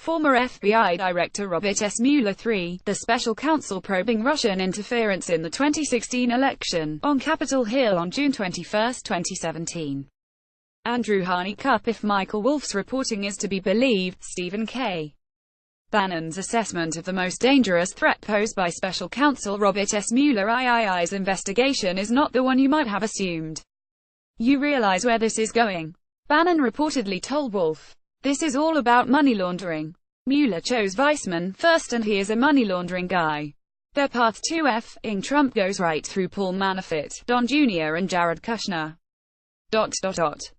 Former FBI Director Robert S. Mueller III, the special counsel probing Russian interference in the 2016 election, on Capitol Hill on June 21, 2017. Andrew Harney Cup. If Michael Wolff's reporting is to be believed, Stephen K. Bannon's assessment of the most dangerous threat posed by special counsel Robert S. Mueller III's investigation is not the one you might have assumed. You realize where this is going? Bannon reportedly told Wolff. This is all about money laundering. Mueller chose Weissman first and he is a money laundering guy. Their path to F-ing Trump goes right through Paul Manafort, Don Jr. and Jared Kushner.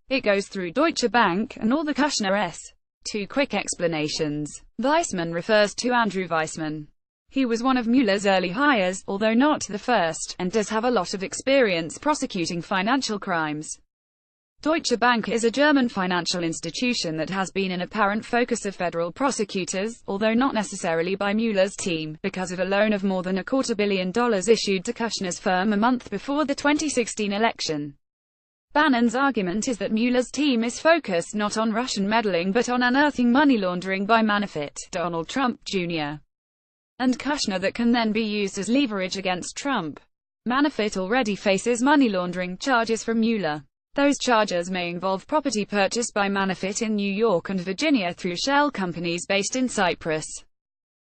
It goes through Deutsche Bank and all the Kushner-s. Two quick explanations. Weissman refers to Andrew Weissman. He was one of Mueller's early hires, although not the first, and does have a lot of experience prosecuting financial crimes. Deutsche Bank is a German financial institution that has been an apparent focus of federal prosecutors, although not necessarily by Mueller's team, because of a loan of more than $250 million issued to Kushner's firm a month before the 2016 election. Bannon's argument is that Mueller's team is focused not on Russian meddling but on unearthing money laundering by Manafort, Donald Trump, Jr. and Kushner that can then be used as leverage against Trump. Manafort already faces money laundering charges from Mueller. Those charges may involve property purchased by Manafort in New York and Virginia through shell companies based in Cyprus.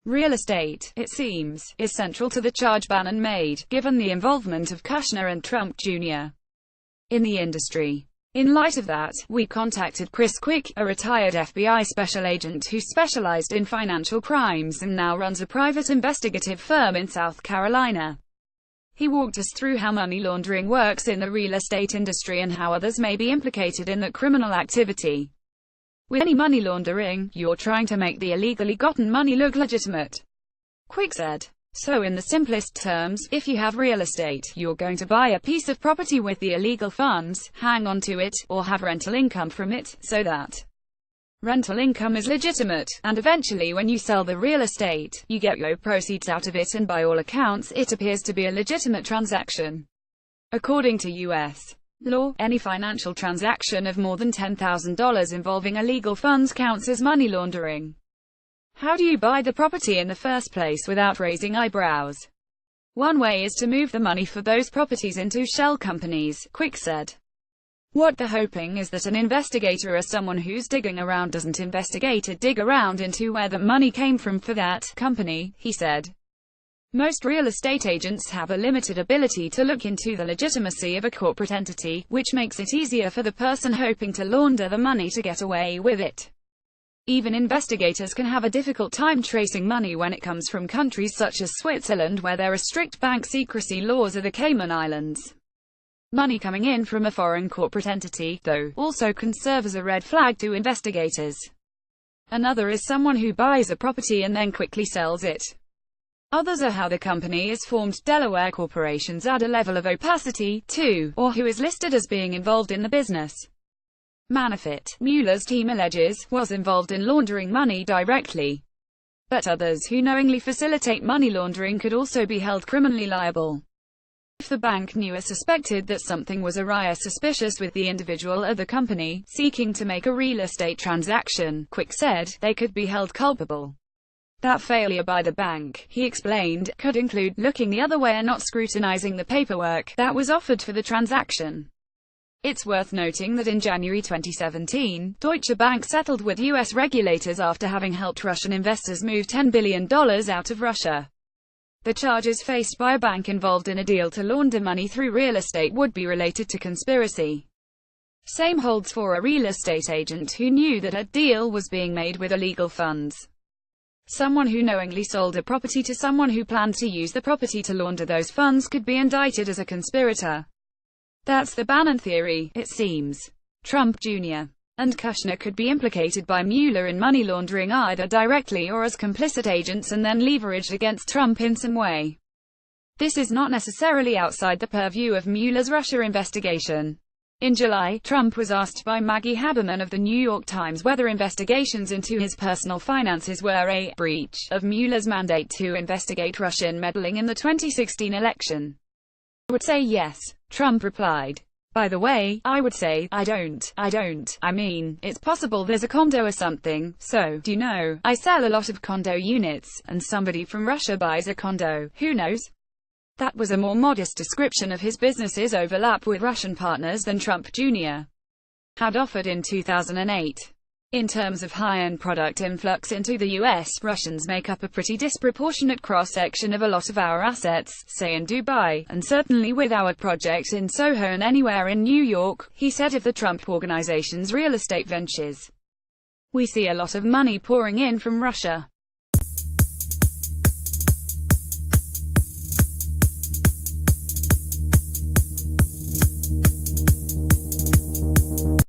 Real estate, it seems, is central to the charge Bannon made, given the involvement of Kushner and Trump Jr. in the industry. In light of that, we contacted Chris Quick, a retired FBI special agent who specialized in financial crimes and now runs a private investigative firm in South Carolina. He walked us through how money laundering works in the real estate industry and how others may be implicated in that criminal activity. With any money laundering, you're trying to make the illegally gotten money look legitimate. Quick said. So in the simplest terms, if you have real estate, you're going to buy a piece of property with the illegal funds, hang on to it, or have rental income from it, so that rental income is legitimate, and eventually when you sell the real estate, you get your proceeds out of it and by all accounts, it appears to be a legitimate transaction. According to U.S. law, any financial transaction of more than $10,000 involving illegal funds counts as money laundering. How do you buy the property in the first place without raising eyebrows? One way is to move the money for those properties into shell companies, Quick said. What they're hoping is that an investigator or someone who's digging around doesn't investigate or dig around into where the money came from for that company, he said. Most real estate agents have a limited ability to look into the legitimacy of a corporate entity, which makes it easier for the person hoping to launder the money to get away with it. Even investigators can have a difficult time tracing money when it comes from countries such as Switzerland where there are strict bank secrecy laws, or the Cayman Islands. Money coming in from a foreign corporate entity, though, also can serve as a red flag to investigators. Another is someone who buys a property and then quickly sells it. Others are how the company is formed. Delaware corporations add a level of opacity, too, or who is listed as being involved in the business. Manafort, Mueller's team alleges, was involved in laundering money directly. But others who knowingly facilitate money laundering could also be held criminally liable. If the bank knew or suspected that something was awry or suspicious with the individual or the company seeking to make a real estate transaction, Quick said, they could be held culpable. That failure by the bank, he explained, could include looking the other way and not scrutinizing the paperwork that was offered for the transaction. It's worth noting that in January 2017, Deutsche Bank settled with U.S. regulators after having helped Russian investors move $10 billion out of Russia. The charges faced by a bank involved in a deal to launder money through real estate would be related to conspiracy. Same holds for a real estate agent who knew that a deal was being made with illegal funds. Someone who knowingly sold a property to someone who planned to use the property to launder those funds could be indicted as a conspirator. That's the Bannon theory, it seems. Trump Jr. and Kushner could be implicated by Mueller in money laundering either directly or as complicit agents and then leveraged against Trump in some way. This is not necessarily outside the purview of Mueller's Russia investigation. In July, Trump was asked by Maggie Haberman of The New York Times whether investigations into his personal finances were a breach of Mueller's mandate to investigate Russian meddling in the 2016 election. I would say yes, Trump replied. By the way, I would say, I mean, it's possible there's a condo or something, so, do you know, I sell a lot of condo units, and somebody from Russia buys a condo, who knows? That was a more modest description of his business's overlap with Russian partners than Trump Jr. had offered in 2008. In terms of high-end product influx into the US, Russians make up a pretty disproportionate cross-section of a lot of our assets, say in Dubai, and certainly with our project in Soho and anywhere in New York, he said of the Trump Organization's real estate ventures. We see a lot of money pouring in from Russia.